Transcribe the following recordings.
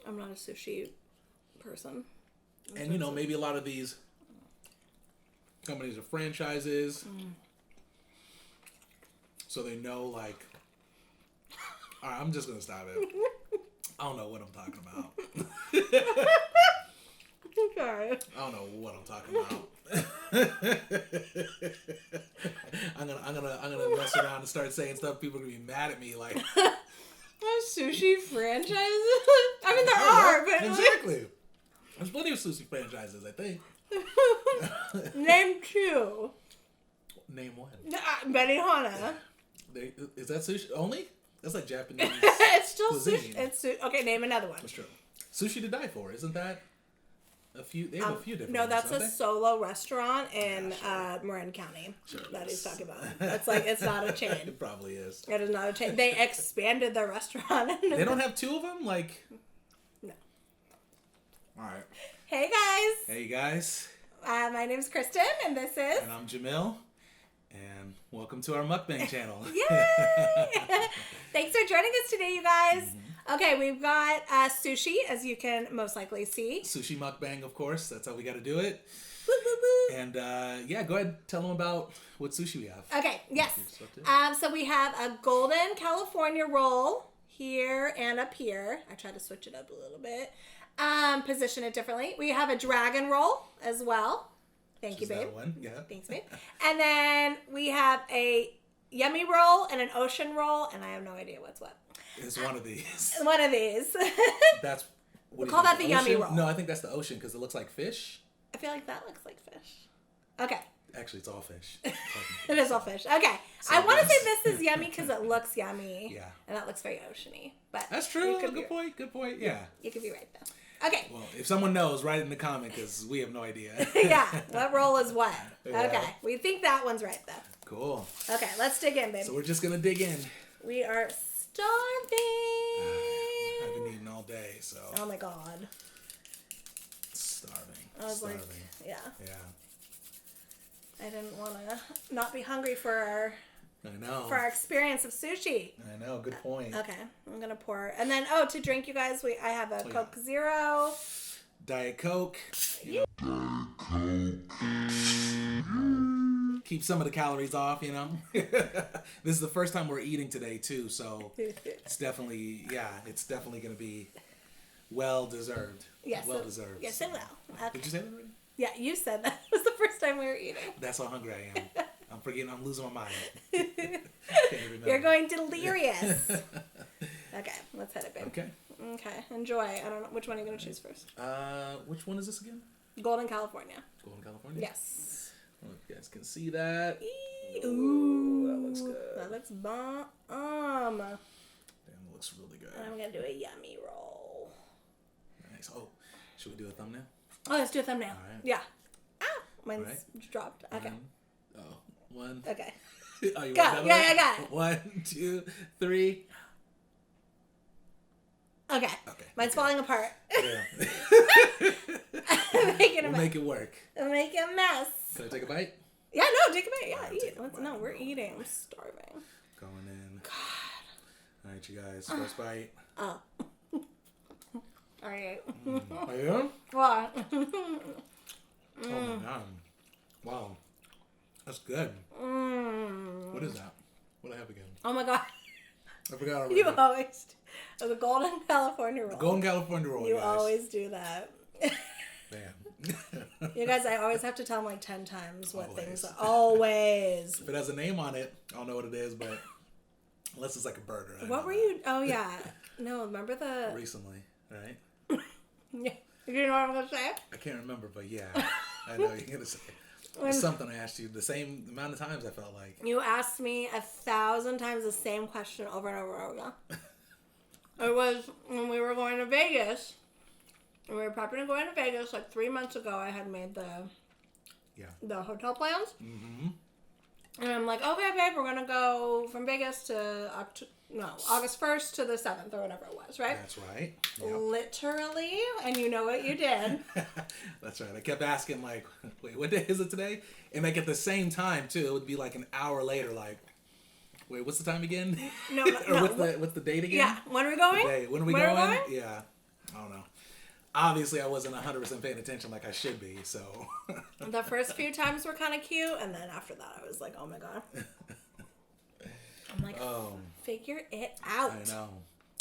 I'm not a sushi person. And, you know, maybe a lot of these companies are franchises. So they know, like... All right, I'm just going to stop it. I don't know what I'm talking about. Sorry. I don't know what I'm talking about. I'm gonna mess around and start saying stuff. People are gonna be mad at me. Like, sushi franchises? I mean, there are, but exactly. There's plenty of sushi franchises, I think. Name 2. Name 1. Benihana. Is that sushi only? That's like Japanese. It's still cuisine. sushi. Okay, name another one. That's true. Sushi to die for, isn't that? They have a few different. No, that's ones, a solo restaurant in Marin County that he's talking about. It's like, it's not a chain. It probably is. It is not a chain. They expanded their restaurant. They don't have 2 of them? Like... No. All right. Hey, guys. Hey, guys. My name's Kristen, and this is... And I'm Jamil. And welcome to our mukbang channel. Yay! Thanks for joining us today, you guys. Okay, we've got sushi, as you can most likely see. Sushi mukbang, of course. That's how we got to do it. Woo, woo, woo. And yeah, go ahead. Tell them about what sushi we have. Okay, yes. So we have a golden California roll here and up here. I tried to switch it up a little bit. Position it differently. We have a dragon roll as well. Thank you, babe. That one, yeah. Thanks, babe. And then we have a yummy roll and an ocean roll, and I have no idea what's what. It's one of these. One of these. That's. We'll call that the yummy roll. No, I think that's the ocean because it looks like fish. I feel like that looks like fish. Okay. Actually, it's all fish. It is all fish. Okay. So I want to say this is yummy because it looks yummy. Yeah. And that looks very oceany. But that's true. Good point. Good point. Yeah. You could be right though. Okay. Well, if someone knows, write it in the comment because we have no idea. Yeah. What roll is what? Yeah. Okay. We think that one's right though. Cool. Okay. Let's dig in, babe. So we're just gonna dig in. We are starving. I've been eating all day, so. Oh my god. Starving. I was Starving. like, yeah. Yeah. I didn't want to not be hungry for our. I know. For our experience of sushi. I know. Good point. Okay, I'm gonna pour, and then to drink, you guys. I have a Coke Zero. Diet Coke. Keep some of the calories off, you know. This is the first time we're eating today too, so it's definitely gonna be well deserved. Yes, well deserved. Yes, it will. Okay. Did you say that already? Yeah, you said that was the first time we were eating. That's how hungry I am. I'm forgetting. I'm losing my mind. You're going delirious. Okay, let's hit it, babe. Okay. Okay, enjoy. I don't know which one are you gonna choose first. Which one is this again? Golden California. Golden California. Yes. Well, if you guys can see that. Ooh, that looks good. That looks bomb. Damn, that looks really good. And I'm gonna do a yummy roll. Nice. Oh, should we do a thumbnail? Oh, let's do a thumbnail. All right. Yeah. Ah, mine's dropped. Okay. One. Okay. Oh, you Go. want that Yeah, one? I got it. 1, 2, 3. Okay. Mine's falling apart. Yeah. Making a mess. Make it work. Make a mess. Can I take a bite? Yeah, no, take a bite. Yeah, Right, eat. take a bite. No, we're eating. I'm starving. Going in. God. All right, you guys. First bite. Oh. All right. Oh, yeah? What? Oh, my God. Wow. That's good. What is that? What do I have again? Oh, my God. I forgot already. You always do. The Golden California roll. Golden California roll, You guys. always do that. Man. You guys, I always have to tell them like 10 times what Always. things are. Always. If it has a name on it, I don't know what it is, but unless it's like a burger. What were you? Oh, yeah. No, remember the... Recently, right? Yeah. You know what I'm going to say? I can't remember, but yeah. I know you're going to say. It's something I asked you the same amount of times I felt like. You asked me 1,000 times the same question over and over and over. It was when we were going to Vegas. We were prepping to go into Vegas like 3 months ago. I had made the hotel plans. Mm-hmm. And I'm like, okay, babe, we're going to go from Vegas to August 1st to the 7th or whatever it was, right? That's right. Yep. Literally. And you know what you did. That's right. I kept asking, like, wait, what day is it today? And like at the same time, too, it would be like an hour later, like, wait, what's the time again? No. Or what's the date again? Yeah. When are we going? When are we going? Yeah. I don't know. Obviously, I wasn't 100% paying attention like I should be, so. The first few times were kind of cute, and then after that, I was like, oh my god. I'm like, figure it out. I know.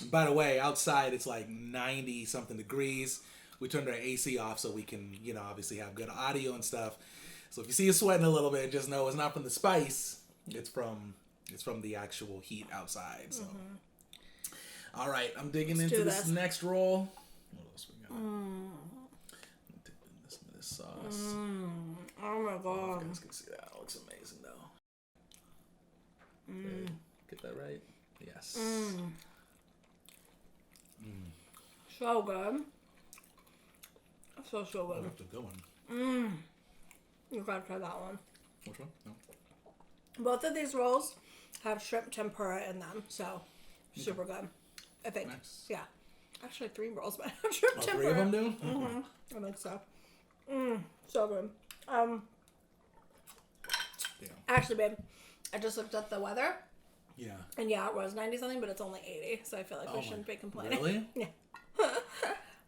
And by the way, outside it's like 90-something degrees. We turned our AC off so we can, obviously have good audio and stuff. So if you see us sweating a little bit, just know it's not from the spice. It's from the actual heat outside. So, All right, I'm digging into this next roll. What else we got? Dip in this sauce. Oh my god! You guys can see that. It looks amazing though. Okay. Get that right? Yes. So good. So good. That's a good one. You gotta try that one. Which one? No. Both of these rolls have shrimp tempura in them, so super good. I think. Nice. Yeah. Actually, 3 rolls might have shrimp tempura. 3 of them do? I think so. So good. Actually, babe, I just looked at the weather. Yeah. And yeah, it was 90-something, but it's only 80, so I feel like we shouldn't be complaining. Really? Yeah.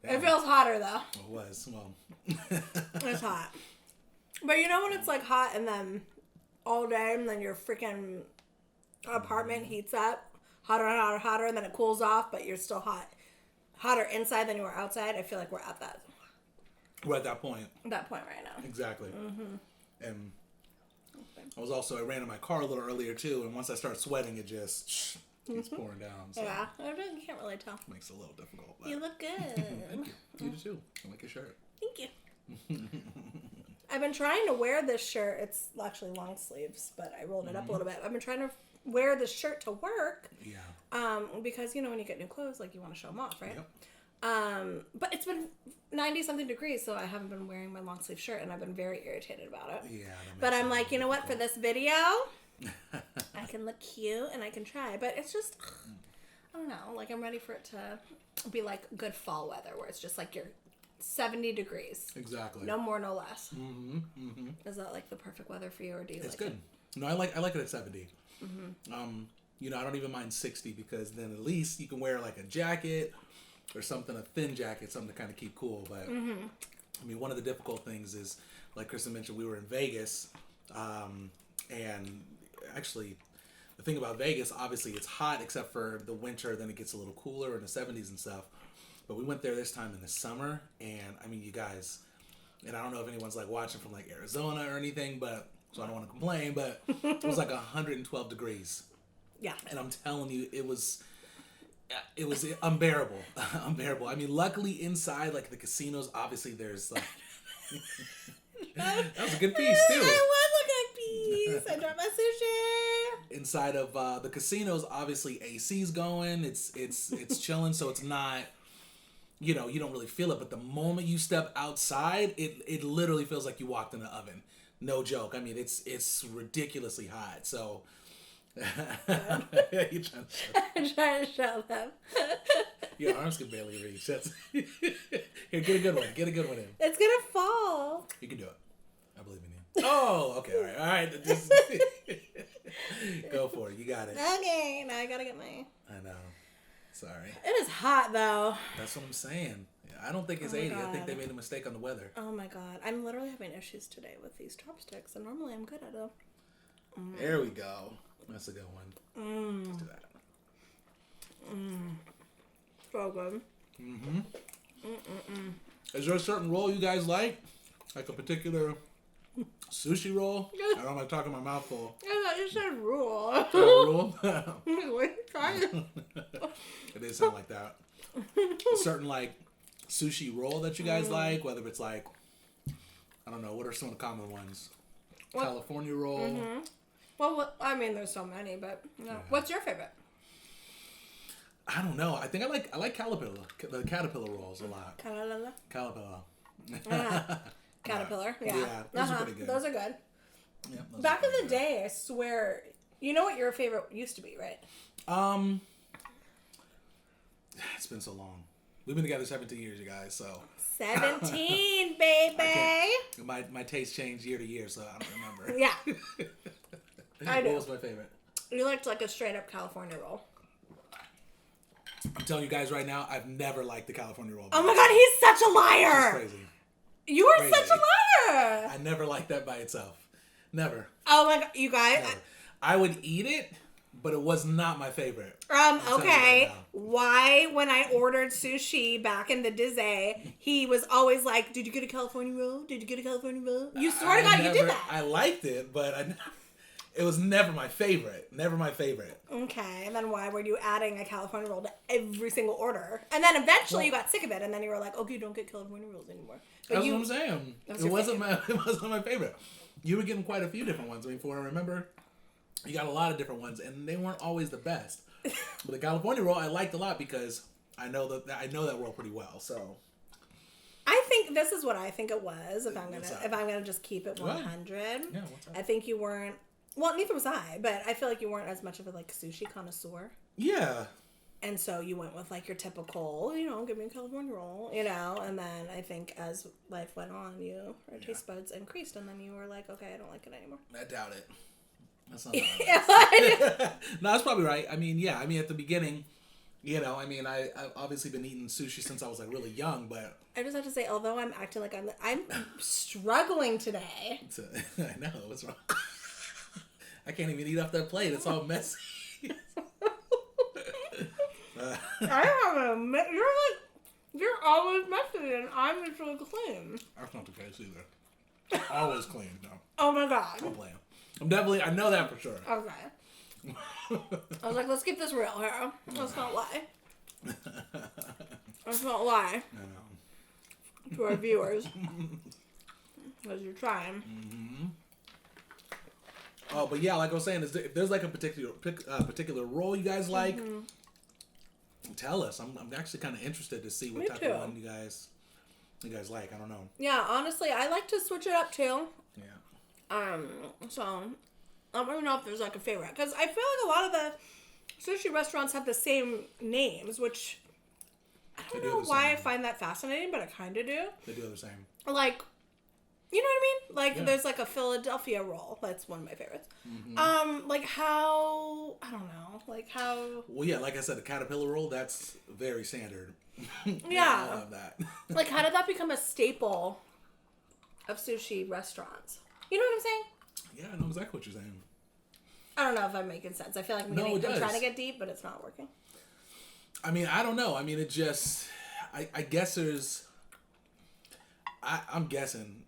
It feels hotter, though. It was. Well. It's hot. But you know when it's like hot and then all day and then your freaking apartment heats up hotter and hotter, hotter, and then it cools off, but you're still hot. Hotter inside than you are outside. I feel like we're at that. We're at that point. That point right now. Exactly. And I ran in my car a little earlier too, and once I start sweating, it just keeps pouring down. So Yeah, I can't really tell. Makes it a little difficult. But. You look good. Thank you. You do too. I like your shirt. Thank you. I've been trying to wear this shirt. It's actually long sleeves, but I rolled it up a little bit. I've been trying to wear this shirt to work. Yeah. Because when you get new clothes, like you want to show them off, right? Yep. But it's been 90-something degrees, so I haven't been wearing my long sleeve shirt, and I've been very irritated about it. Yeah. But I'm like, you know what? For this video, I can look cute and I can try. But it's just, I don't know. Like I'm ready for it to be like good fall weather, where it's just like you're 70 degrees. Exactly. No more, no less. Mm-hmm. Is that like the perfect weather for you, or do you it's like good. it? No, I like it at 70. I don't even mind 60 because then at least you can wear like a jacket or something, a thin jacket, something to kind of keep cool. But I mean, one of the difficult things is, like Kristen mentioned, we were in Vegas, and actually, the thing about Vegas, obviously, it's hot except for the winter. Then it gets a little cooler in the 70s and stuff. But we went there this time in the summer, and I mean, you guys, and I don't know if anyone's like watching from like Arizona or anything, but so I don't want to complain, but it was like 112 degrees. Yeah. And I'm telling you, it was unbearable. Unbearable. I mean, luckily inside, like the casinos, obviously there's like that was a good piece too. That was a good piece. I dropped my sushi. Inside of the casinos, obviously AC's going. It's chilling, so it's not. You don't really feel it, but the moment you step outside, it literally feels like you walked in an oven. No joke. I mean, it's ridiculously hot. So. I'm trying to show them. Your arms can barely reach. That's here. Get a good one. Get a good one in. It's gonna fall. You can do it. I believe in you. Oh, okay. All right. Go for it. You got it. Okay, now I gotta get my. I know. Sorry. It is hot though. That's what I'm saying. I don't think it's 80. I think they made a mistake on the weather. Oh my god. I'm literally having issues today with these chopsticks, and normally I'm good at them. There we go. That's a good one. Let's do that. So good. Is there a certain roll you guys like? Like a particular sushi roll? I don't know if I'm talking my mouth full. I thought you said rule. Rule? Wait, try it. It did sound like that. A certain like sushi roll that you guys like, whether it's like, I don't know, what are some of the common ones? California roll. Well, I mean, there's so many, but yeah. What's your favorite? I don't know. I think I like the caterpillar rolls a lot. Caterpillar. Caterpillar. Yeah. Those are pretty good. Those are good. Yeah, Back in the day, I swear, you know what your favorite used to be, right? It's been so long. We've been together 17 years, you guys. So 17, baby. My taste changed year to year, so I don't remember. Yeah. I do. What was my favorite? You liked like a straight up California roll. I'm telling you guys right now, I've never liked the California roll. Oh my god, he's such a liar. That's crazy. You are such a liar. I never liked that by itself. Never. Oh my god, you guys. I would eat it, but it was not my favorite. Okay. Right, why, when I ordered sushi back in the Dizzy, he was always like, "Did you get a California roll? Did you get a California roll?" You swear to God, you did that. I liked it, but it was never my favorite. Never my favorite. Okay, and then why were you adding a California roll to every single order? And then eventually you got sick of it, and then you were like, "Okay, don't get California rolls anymore." But that's what I'm saying. It wasn't my favorite. You were getting quite a few different ones. I mean, for I remember, you got a lot of different ones, and they weren't always the best. But the California roll I liked a lot because I know that roll pretty well. So I think this is what I think it was. If I'm gonna just keep it 100, yeah, what's up? I think you weren't. Well, neither was I, but I feel like you weren't as much of a sushi connoisseur. Yeah. And so you went with your typical, give me a California roll, and then I think as life went on, your taste buds increased, and then you were like, okay, I don't like it anymore. I doubt it. That's not right. No, that's probably right. I mean, yeah. I mean, at the beginning, I've obviously been eating sushi since I was really young, but I just have to say, although I'm acting like I'm struggling today. I know what's wrong. I can't even eat off that plate. It's all messy. I haven't admit you're always messy and I'm usually clean. That's not the case either. Always clean, no. Oh my god. I'm playing. I know that for sure. Okay. I was like, let's keep this real here. Let's not lie. Let's not lie. No. To our viewers. Because you're trying. Mm-hmm. Oh, but yeah, like I was saying, if there's a particular role you guys like, tell us. I'm actually kind of interested to see what type of one you guys like. I don't know. Yeah, honestly, I like to switch it up too. Yeah. So I don't even know if there's a favorite, because I feel like a lot of the sushi restaurants have the same names, which I don't know why I find that fascinating, but I kind of do. They do the same. You know what I mean? There's a Philadelphia roll. That's one of my favorites. Mm-hmm. How, I don't know. How... Well, yeah, like I said, the caterpillar roll, that's very standard. Yeah. I love that. How did that become a staple of sushi restaurants? You know what I'm saying? Yeah, I know exactly what you're saying. I don't know if I'm making sense. I feel like I'm trying to get deep, but it's not working. I mean, I don't know. I mean, it just... I guess there's... I'm guessing,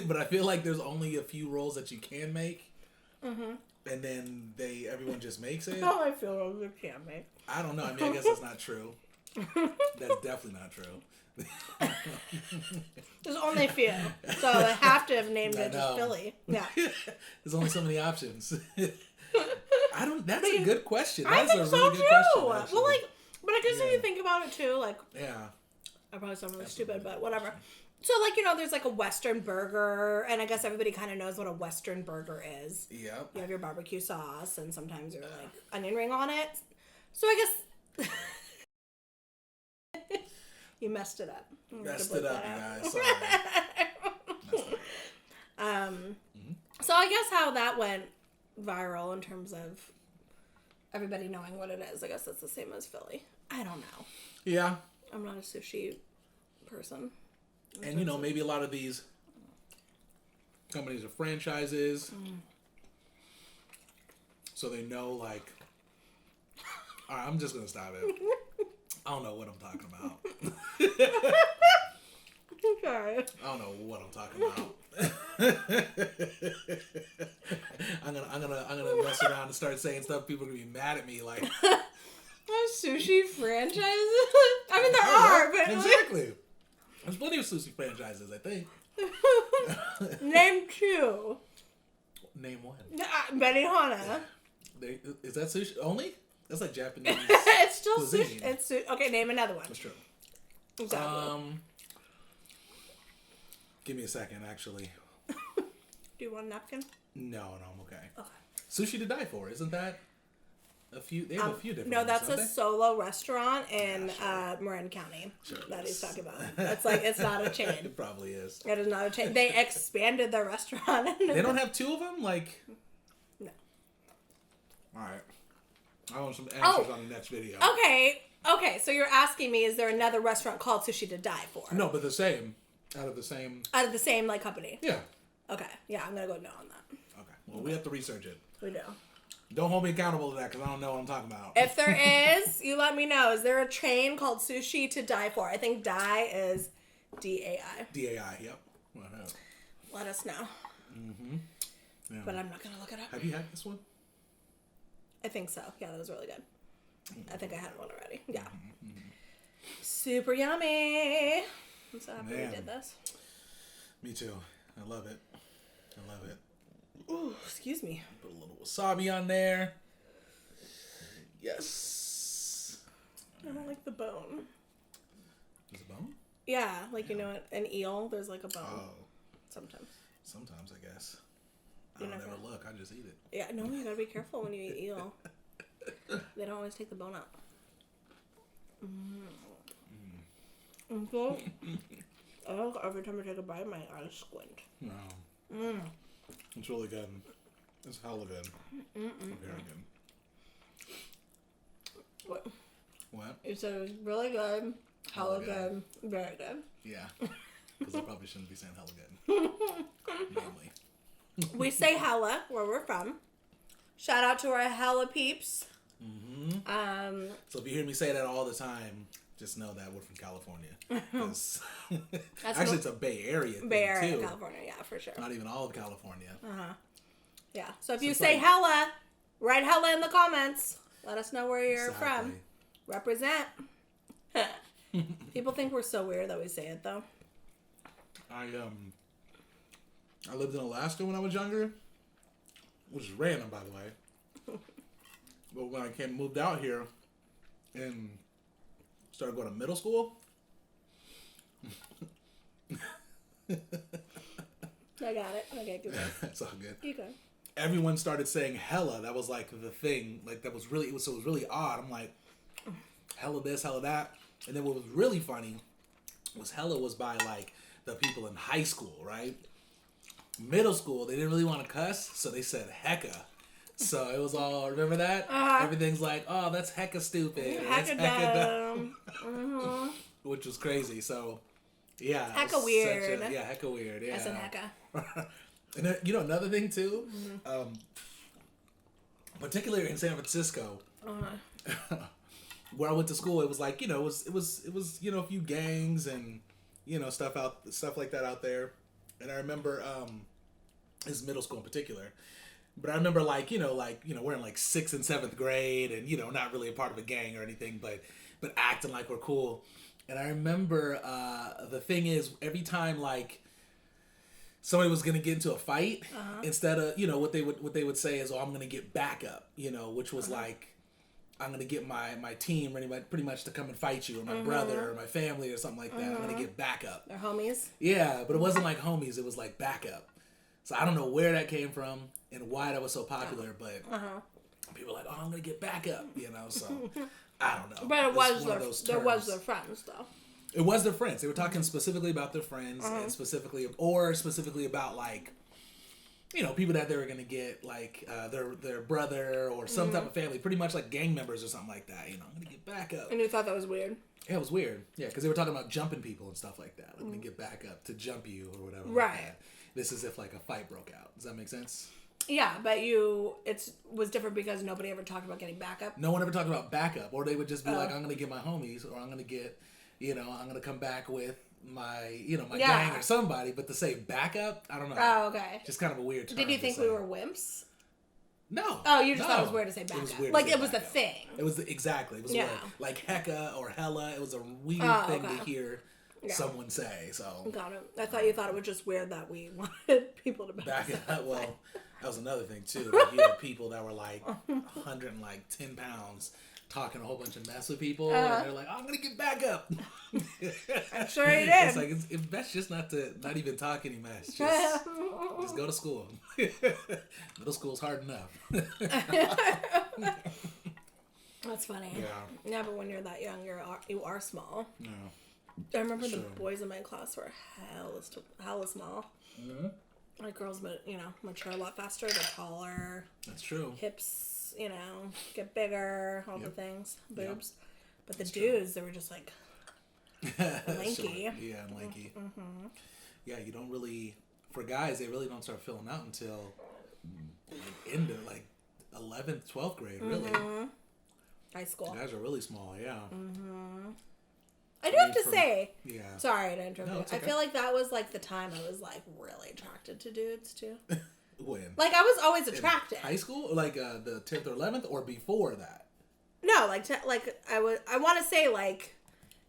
but I feel like there's only a few rolls that you can make, and then everyone just makes it. Oh, I feel rolls you can't make. I don't know. I mean, I guess that's not true. That's definitely not true. There's only a few, so I have to have named it just Philly. Yeah. There's only so many options. That's a good question. I That's think a so really too. good question, Well, but I guess when you think about it too, yeah. I probably sound really stupid, but whatever. So, there's a Western burger, and I guess everybody kind of knows what a Western burger is. Yep. You have your barbecue sauce, and sometimes you're onion ring on it. So I guess you messed it up. Messed it up, you guys. Sorry. So I guess how that went viral in terms of everybody knowing what it is, I guess that's the same as Philly. I don't know. Yeah. I'm not a sushi person. And, maybe a lot of these companies are franchises. So they know, all right, I'm just going to stop it. I don't know what I'm talking about. Okay. I don't know what I'm talking about. I'm gonna mess around and start saying stuff. People are gonna be mad at me. Sushi franchises? I mean, there are, but exactly. There's plenty of sushi franchises, I think. Name two. Name one. Benihana. Is that sushi only? That's like Japanese. It's still cuisine. sushi. It's okay. Name another one. That's true. Exactly. Give me a second, actually. Do you want a napkin? No, I'm okay. Okay. Sushi to Die For, isn't that a few? They have a few different. No, that's ones, a solo restaurant in Marin County that he's talking about. It's it's not a chain. It probably is. It is not a chain. They expanded their restaurant. They don't have two of them, No. All right. I want some answers on the next video. Okay. Okay, so you're asking me, is there another restaurant called Sushi to Die For? No, but the same. Out of the same, like, company? Yeah. Okay, yeah, I'm going to go no on that. Okay, well, we have to research it. We do. Don't hold me accountable to that because I don't know what I'm talking about. If there is, you let me know. Is there a chain called Sushi to Die For? I think Die is D-A-I. D-A-I, yep. Let us know. Mm-hmm. Yeah. But I'm not going to look it up. Have you had this one? I think so. Yeah, that was really good. I think I had one already. Yeah. Mm-hmm. Super yummy. I'm so happy we did this. Me too. I love it. I love it. Ooh, excuse me. Put a little wasabi on there. Yes. I don't like the bone. There's a bone? Yeah, like, you know, an eel, there's like a bone. Oh. Sometimes. Sometimes, I guess. I You don't never ever look. I just eat it. Yeah, no, you gotta be careful when you eat eel. They don't always take the bone out. Okay. I think every time I take a bite, my eyes squint. No. It's really good. It's hella good. Very good. What? What? You said it was really good, hella good, very good. Yeah. Because I probably shouldn't be saying hella good. Normally. We say hella where we're from. Shout out to our hella peeps. Mm-hmm. So if you hear me say that all the time, just know that we're from California. Actually, it's a Bay Area thing, Bay Area, too. California, yeah, for sure. Not even all of California. Yeah. So if you it's say like- hella, write hella in the comments. Let us know where you're Exactly. from. Represent. People think we're so weird that we say it though. I lived in Alaska when I was younger, which is random, by the way. But when I moved out here and started going to middle school, I got it. Okay, good. that's all good. You good. Everyone started saying hella. That was like the thing. Like that was really, it was really odd. I'm like, hella this, hella that. And then what was really funny was hella was by like the people in high school, right? Middle school, they didn't really want to cuss, so they said hecka. So it was all, remember that? Everything's like, oh, that's hecka stupid. That's hecka dumb. Which was crazy. So, yeah. Hecka weird. Hecka weird. Yeah. That's an hecka. And then, you know, another thing too, particularly in San Francisco, where I went to school, it was like, you know, it was you know, a few gangs and, you know, stuff like that out there. And I remember, this middle school in particular, but I remember like, you know, we're in like 6th and 7th grade and, you know, not really a part of a gang or anything, but acting like we're cool. And I remember, the thing is every time like somebody was going to get into a fight, instead of, you know, what they would say is, oh, I'm going to get backup, you know, which was like, I'm going to get my team pretty much to come and fight you, or my brother or my family or something like that. I'm going to get backup. They're homies? Yeah, but it wasn't like homies. It was like backup. So I don't know where that came from and why that was so popular, but people were like, oh, I'm going to get backup, you know, so I don't know. But there was their friends, though. It was their friends. They were talking specifically about their friends and specifically about like, you know, people that they were going to get, like, their brother or some type of family, pretty much like gang members or something like that. You know, I'm going to get back up. And you thought that was weird? Yeah, it was weird. Yeah, because they were talking about jumping people and stuff like that. Like, I'm going to get back up to jump you or whatever. Right. Like that. This is if, like, a fight broke out. Does that make sense? Yeah, but it was different because nobody ever talked about getting backup. No one ever talked about backup. Or they would just be like, I'm going to get my homies, or I'm going to get, you know, I'm going to come back with my, you know, my gang or somebody, but to say backup, I don't know. Oh, okay. Just kind of a weird term. Did you think we were wimps? No. Oh, you just thought it was weird to say backup. It was weird. Like it was the thing. It was exactly. It was weird. Like hecka or hella. It was a weird thing to hear someone say. So got it. I thought you thought it was just weird that we wanted people to back up. Well, that was another thing too. Like, you had people that were like 110 pounds. Talking a whole bunch of mess with people, and they're like, oh, "I'm gonna get back up." I'm sure you did. It's like it's best just not even talk any mess. Just go to school. Middle school's hard enough. That's funny. Yeah. Yeah, but when you're that young, you are small. Yeah. I remember the boys in my class were hella small. Mm-hmm. Like girls, but you know, mature a lot faster. They're taller. That's true. Hips. You know, get bigger, all the things, boobs. But the dudes, they were just like lanky. Short. Yeah, lanky. Mm-hmm. Yeah, you don't really, for guys, they really don't start filling out until into like 11th, 12th grade, really. Mm-hmm. High school. Guys are really small, yeah. Mm-hmm. I have to say, sorry to interrupt you. Okay. I feel like that was like the time I was like really attracted to dudes too. When? Like I was always attracted. In high school, like the 10th or 11th, or before that? No, like I want to say like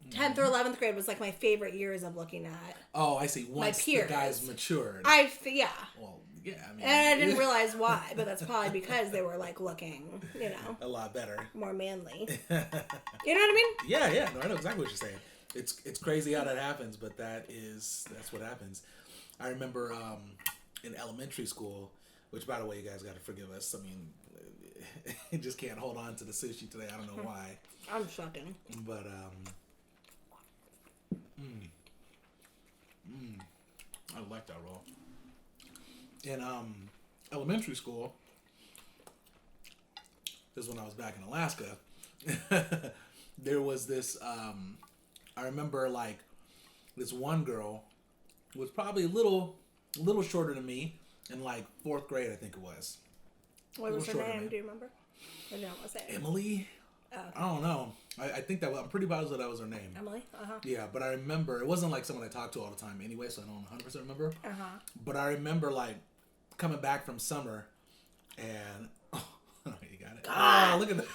10th or 11th grade was like my favorite years of looking at. Oh, I see. Once my peers. The guys matured. Yeah. Well, yeah, I mean, and I didn't realize why, but that's probably because they were like looking, a lot better, more manly. You know what I mean? Yeah. No, I know exactly what you're saying. It's crazy how that happens, but that's what happens. I remember in elementary school, which by the way, you guys got to forgive us. I mean, just can't hold on to the sushi today. I don't know why. I'm shocking. But I like that roll. In elementary school, this is when I was back in Alaska. There was this. I remember like this one girl was probably a little shorter than me in like 4th grade, I think it was. What was her name? Do you remember? I don't want to say Emily. Oh. I don't know. I think I'm pretty positive that was her name. Emily? Uh-huh. Yeah, but I remember, it wasn't like someone I talked to all the time anyway, so I don't 100% remember. Uh-huh. But I remember like coming back from summer and, oh, you got it. God. Oh, look at that.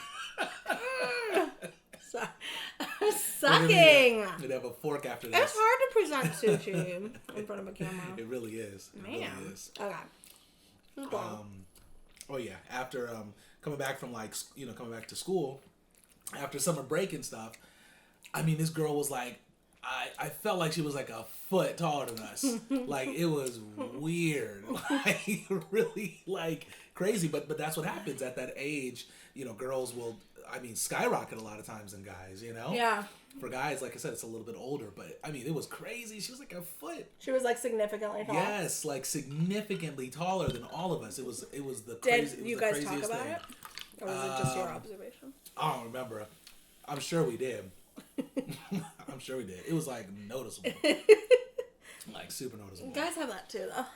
Sucking. They'd have a fork after this. It's hard to present sushi in front of a camera. It really is. It really is. Okay. Oh yeah. After coming back from coming back to school, after summer break and stuff, I mean, this girl was like, I felt like she was like a foot taller than us. Like it was weird, like really like crazy. But that's what happens at that age. Girls will, skyrocket a lot of times than guys. Yeah. For guys, like I said, it's a little bit older, but I mean, it was crazy. She was like a foot. She was like significantly taller. Yes, like significantly taller than all of us. It was the crazy. Did you guys talk about it, or was it just your observation? I don't remember. I'm sure we did. I'm sure we did. It was like noticeable, like super noticeable. Guys have that too, though.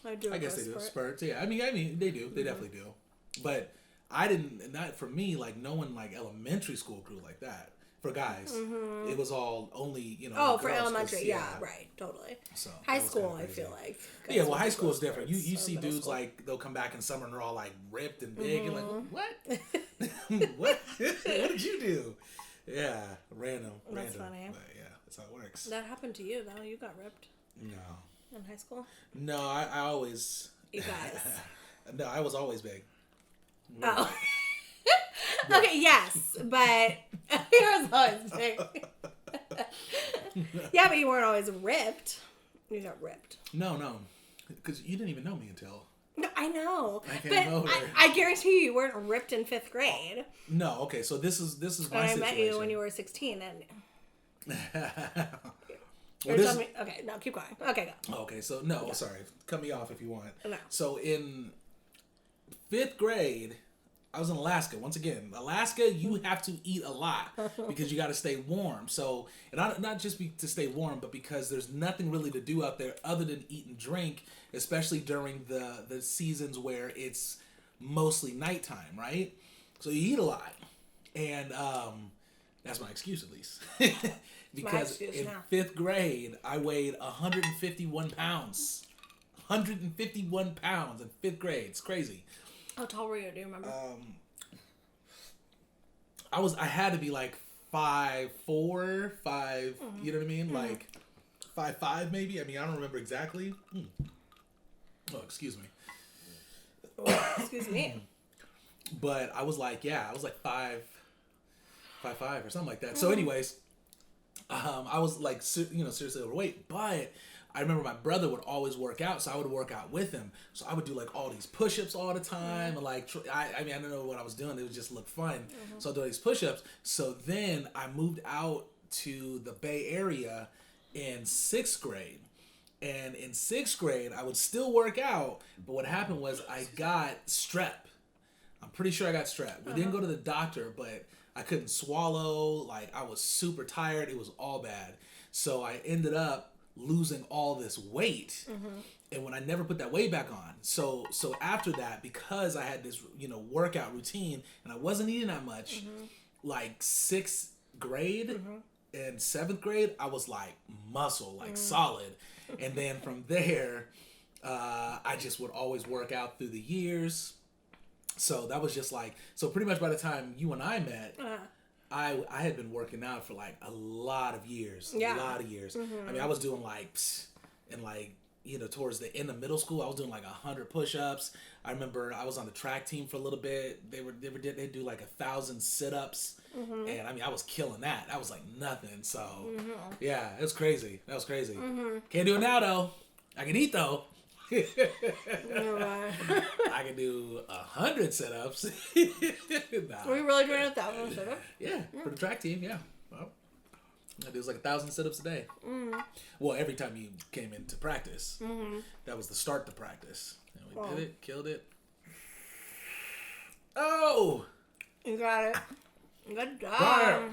I guess they do spurts. Yeah, I mean, they do. They definitely do. But I didn't. Not for me. Like no one like elementary school grew like that. For guys, it was all only Oh, for elementary, yeah, right, totally. So high school, I feel like. Yeah, well, high school is different. You see dudes like they'll come back in summer and they're all like ripped and big. You're like, what? What? What did you do? Yeah, random. That's funny. But yeah, that's how it works. That happened to you though. You got ripped. No. In high school. No, I always. You guys. No, I was always big. Oh. Okay, yes, but he was always big. Yeah, but you weren't always ripped. You got ripped. No, because you didn't even know me until. No, I know. But I guarantee you weren't ripped in 5th grade. No, okay, so this is my situation. I met you when you were 16, and. Okay, no, keep going. Okay, go. Okay, so no, sorry, cut me off if you want. No. So in 5th grade. I was in Alaska. Once again, Alaska, you have to eat a lot because you got to stay warm. So, and not just to stay warm, but because there's nothing really to do out there other than eat and drink, especially during the seasons where it's mostly nighttime, right? So you eat a lot. And that's my excuse, at least. Because in 5th grade, I weighed 151 pounds. 151 pounds in 5th grade. It's crazy. How tall were you? Do you remember? I had to be like 5'4", 5. You know what I mean? Like 5'5", maybe. I mean, I don't remember exactly. Oh, excuse me. Excuse me. But I was like 5'5" or something like that. So, anyways, I was like, seriously overweight, but. I remember my brother would always work out, so I would work out with him. So I would do like all these push-ups all the time, and like I don't know what I was doing. It would just look fun. So I'd do these push-ups. So then I moved out to the Bay Area in 6th grade, and in 6th grade I would still work out. But what happened was I got strep. I'm pretty sure I got strep. We didn't go to the doctor, but I couldn't swallow. Like, I was super tired. It was all bad. So I ended up losing all this weight. And when I never put that weight back on. So after that, because I had this, workout routine and I wasn't eating that much, like 6th grade and 7th grade, I was like muscle, like solid. And then from there, I just would always work out through the years. So that was just like, so pretty much by the time you and I met, I had been working out for like a lot of years. Yeah. A lot of years. I mean, I was doing like, towards the end of middle school, I was doing like 100 push-ups. I remember I was on the track team for a little bit. They do like 1,000 sit-ups, and I mean, I was killing that. That was like nothing. So yeah, it was crazy. That was crazy. Can't do it now though. I can eat though. I can do 100 sit-ups. Nah. Were you really doing 1,000 sit-ups? Yeah, for the track team. Yeah. Well, it was like 1,000 sit-ups a day. Well, every time you came into practice, that was the start to practice. And we did it, killed it. Oh! You got it. Good job. Fire.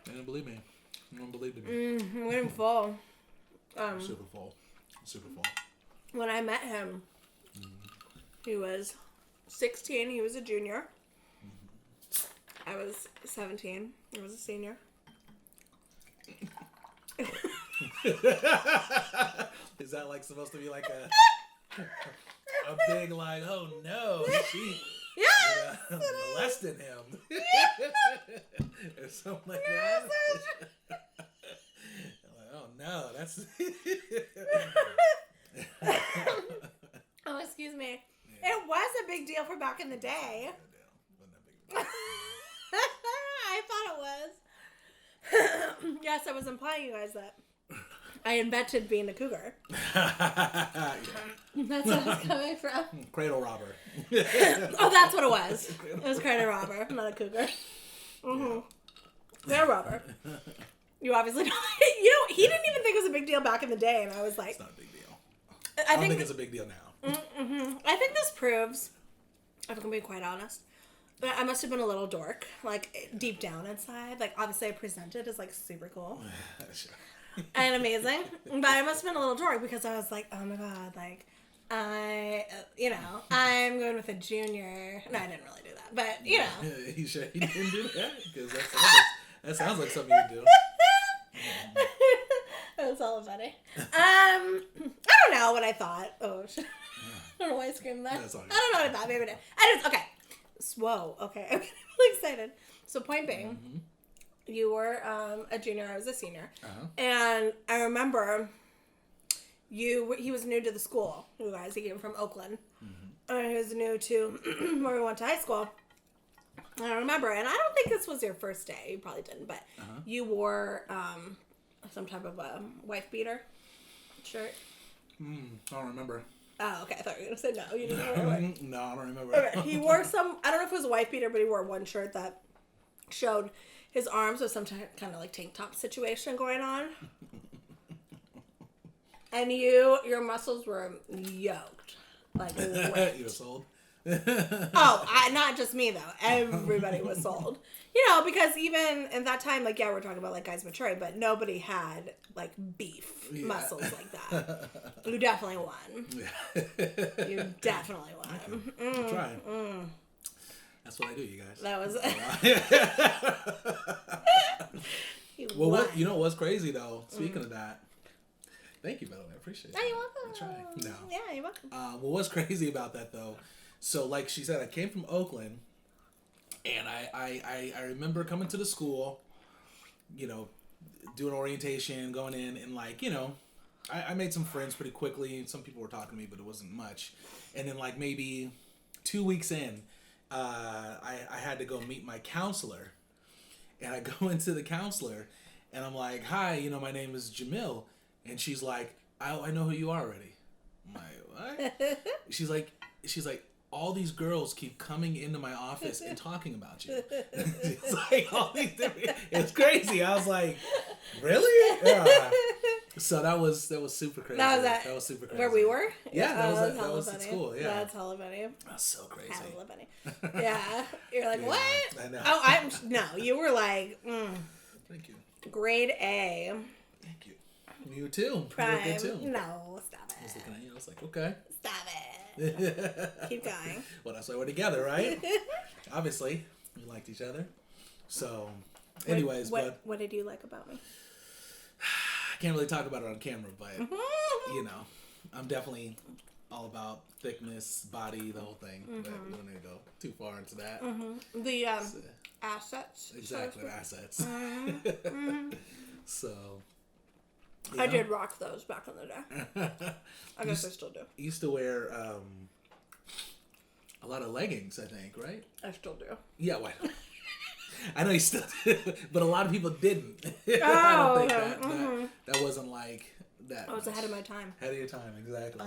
They didn't believe me. No one believed in me. I'm getting full. Super full. Super full. When I met him, he was 16. He was a junior. I was 17. I was a senior. Is that like supposed to be like a big like, oh no, she molested him or something like that? I'm like, oh no, that's Oh, excuse me. Yeah. It was a big deal for back in the day. Wasn't that big of a deal. I thought it was. Yes, I was implying, you guys, that I invented being a cougar. Yeah. That's where I was coming from. Cradle robber. Oh, that's what it was. It was cradle robber, not a cougar. Cradle robber. You obviously don't. He didn't even think it was a big deal back in the day, and I was like... It's not a big deal. I don't think it's a big deal now. I think this proves, if I'm going to be quite honest, but I must have been a little dork, like, deep down inside. Like, obviously I presented as, like, super cool. Sure. And amazing. But I must have been a little dork because I was like, oh my god, like, I'm going with a junior. No, I didn't really do that, but, You sure you didn't do that? Because that sounds like something you do. That's all funny. I don't know what I thought. Oh, shit. I don't know why I screamed that. That's all good. I don't know what I thought. Maybe I did. Okay. Whoa. Okay. I'm really excited. So point being, you were a junior. I was a senior. And I remember he was new to the school. You guys, he came from Oakland. And he was new to where we went to high school. I don't remember. And I don't think this was your first day. You probably didn't. But you wore some type of a wife beater shirt. I don't remember. Oh, okay. I thought you were going to say no. You didn't wear it. No, I don't remember. Okay. He wore some, I don't know if it was a wife beater, but he wore one shirt that showed his arms with some kind of like tank top situation going on. And your muscles were yoked. Like, You were sold? Not just me though. Everybody was sold. Because even in that time, like, yeah, we're talking about like guys maturing, but nobody had like beef muscles like that. You definitely won. You definitely won. I'm trying. That's what I do, you guys. That was. Well, what's crazy though? Speaking of that, thank you, by the way. I appreciate it. Oh, you're welcome. I'm trying. No. Yeah, you're welcome. Well, what's crazy about that though? So, like she said, I came from Oakland, and I remember coming to the school, doing orientation, going in, and like, I made some friends pretty quickly. Some people were talking to me, but it wasn't much. And then like maybe 2 weeks in, I had to go meet my counselor, and I go into the counselor, and I'm like, hi, my name is Jamil, and she's like, I know who you are already. I'm like, what? She's like, all these girls keep coming into my office and talking about you. It's like all these different, it's crazy. I was like, really? Yeah. So that was super crazy. That was super crazy. Where we were? Yeah, that was at school. Yeah, that's hella funny. That's so crazy. Hella funny. Yeah, you're like, Yeah, what? I know. Oh, no, you were like, Thank you. grade A. Thank you. You too. Prime. You were good too. No, stop I was it. looking at you. I was like, okay. Stop it. Keep going. Well, that's why we're together, right? Obviously, we liked each other. So, anyways, what did you like about me? I can't really talk about it on camera, but you know, I'm definitely all about thickness, body, the whole thing. But we don't need to go too far into that. The assets. Exactly, assets. So, I did rock those back in the day. I guess I still do. You used to wear a lot of leggings, I think, right? I still do. Yeah, why not? I know you still do, but a lot of people didn't. Oh, I don't think that wasn't like that. I was ahead of my time. Ahead of your time, exactly.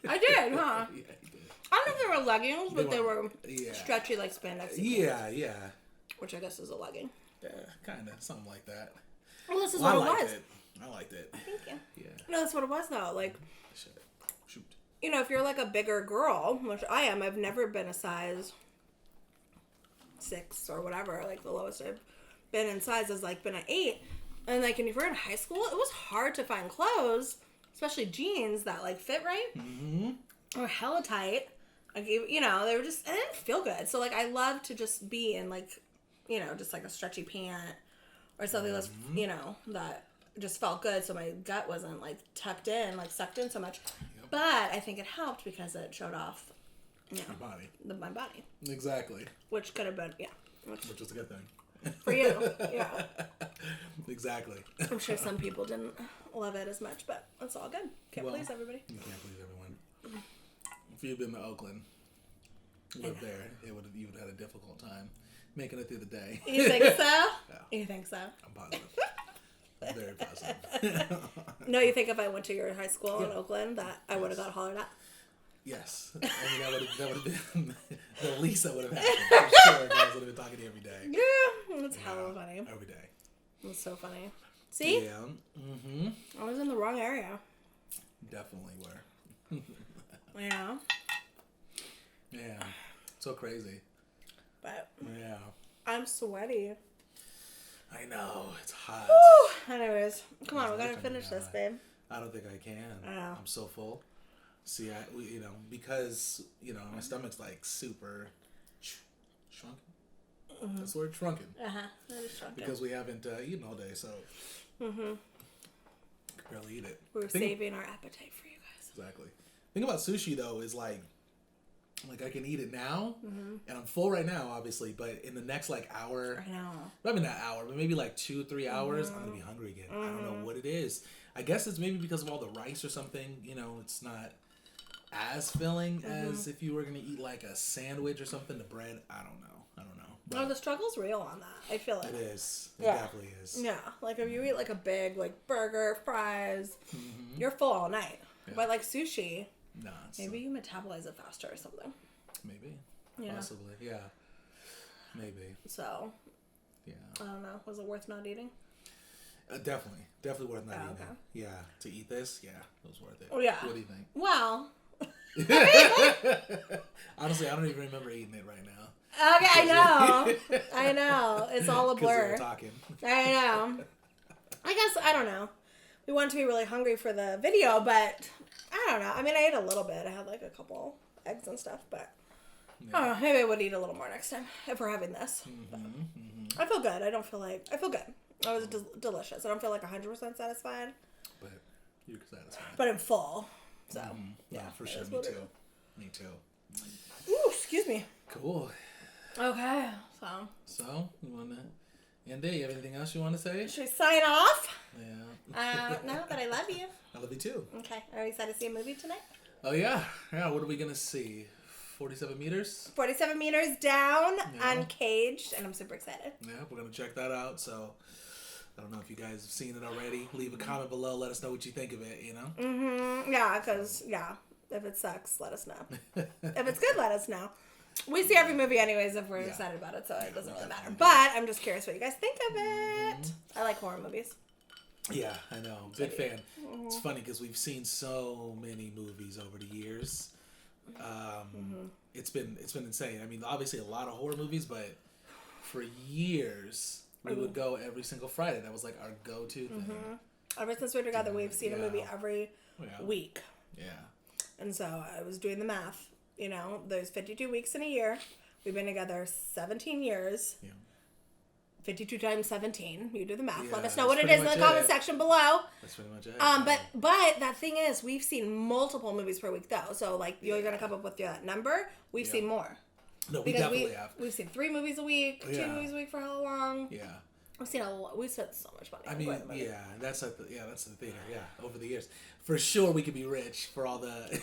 I did, huh? Yeah, you did. I don't know if they were leggings, but they were stretchy like spandex. Yeah. Which I guess is a legging. Yeah, kind of. Something like that. Well, this is what it was. I liked it. Thank you. Yeah. No, that's what it was, though. Like, Shoot. you know, if you're like a bigger girl, which I am, I've never been a size 6 or whatever. Like, the lowest I've been in size has, like, been an 8. And, like, when you were in high school, it was hard to find clothes, especially jeans that, like, fit right. Or hella tight. Like, you know, they were just, and it didn't feel good. So, like, I love to just be in, like, you know, just, like, a stretchy pant or something that's, you know, that just felt good. So my gut wasn't, like, tucked in, like, sucked in so much. Yep. But I think it helped because it showed off, you know, your body. My body. Exactly. Which could have been, Which was a good thing. For you, yeah. Exactly. I'm sure some people didn't love it as much, but it's all good. Can't please everybody. You can't please everyone. If you'd been to Oakland, lived there, you would have had a difficult time making it through the day. You think so? Yeah. You think so? I'm positive. I'm very positive. No, you think if I went to your high school in Oakland that I would have got hollered at? Yes. I mean, that would have been the least that would have happened. For sure, guys would have been talking to you every day. Yeah, it's hella funny. Every day. It's so funny. See? Yeah. I was in the wrong area. Definitely were. Yeah. Yeah. So crazy. But. Yeah. I'm sweaty. I know. It's hot. Woo! Anyways, come on, we gotta finish this, babe. I don't think I can. I know. I'm so full. See, you know, because, you know, my stomach's like super shrunken. That's the word, shrunken. That is shrunken. Because we haven't eaten all day, so could barely eat it. We're saving our appetite for you guys. Exactly. The thing about sushi though is like I can eat it now, and I'm full right now, obviously. But in the next like hour, I know. Not even that hour, but maybe like 2-3 hours, I'm gonna be hungry again. I don't know what it is. I guess it's maybe because of all the rice or something. You know, it's not as filling as if you were gonna eat like a sandwich or something. The bread, I don't know. But no, the struggle's real on that. I feel it. It is. It definitely is. Yeah, like if you eat like a big like burger, fries, you're full all night. Yeah. But like sushi, maybe you metabolize it faster or something. Maybe. Yeah. Possibly. Yeah. Maybe. So. Yeah. I don't know. Was it worth not eating? Definitely worth not eating. Okay. Yeah. To eat this, it was worth it. Oh yeah. What do you think? Well. Honestly, I don't even remember eating it right now. Okay, I know. It's all a blur. We're talking. I know. I guess, I don't know. We wanted to be really hungry for the video, but I don't know. I mean, I ate a little bit. I had like a couple eggs and stuff, but I don't know. Maybe I would eat a little more next time if we're having this. I feel good. I feel good. It was delicious. I don't feel like 100% satisfied. But you're satisfied. But I'm full. So, yeah, for sure. Me too. Ooh, excuse me. Cool. Okay, So, you want to end it? You have anything else you want to say? Should we sign off? Yeah. No, but I love you. I love you too. Okay. Are we excited to see a movie tonight? Oh, yeah. Yeah, what are we going to see? 47 meters? 47 meters down, uncaged, and I'm super excited. Yeah, we're going to check that out, so I don't know if you guys have seen it already. Leave a comment below. Let us know what you think of it, you know? Yeah, because, if it sucks, let us know. If it's good, let us know. We see every movie anyways if we're excited about it, so it doesn't really matter. But I'm just curious what you guys think of it. I like horror movies. Yeah, I know. Big fan. It's funny because we've seen so many movies over the years. It's been insane. I mean, obviously a lot of horror movies, but for years we would go every single Friday. That was like our go-to thing. Ever since we're together, we've seen a movie every week. Yeah. And so I was doing the math. You know, there's 52 weeks in a year. We've been together 17 years. Yeah. 52 times 17. You do the math. Yeah, Let us know what it is in the comment section below. That's pretty much it. But that thing is, we've seen multiple movies per week though. So like you're gonna come up with that number. We've seen more. No, we definitely have. We've seen 3 movies a week, 2 movies a week for how long? Yeah. We've seen a lot. We spent so much money. I mean, that's the theater. Yeah, over the years, for sure we could be rich for all the,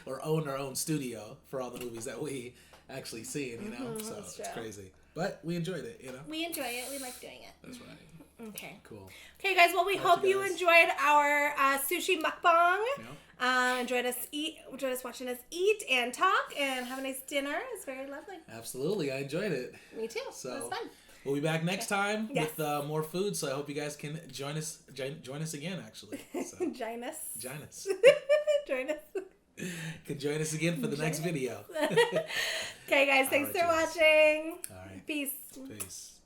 or own our own studio for all the movies that we actually see. You know, so it's crazy. But we enjoyed it, you know? We enjoy it. We like doing it. That's right. Okay. Cool. Okay, guys. Well, we hope you enjoyed our sushi mukbang. Yeah. Enjoyed us watching us eat and talk and have a nice dinner. It's very lovely. Absolutely. I enjoyed it. Me too. So, it was fun. We'll be back next time with more food, so I hope you guys can join us again, actually. So. Join us. Join us. Join us. Could join us again for the next video. Okay, guys. Thanks for watching. All right. Peace. Peace.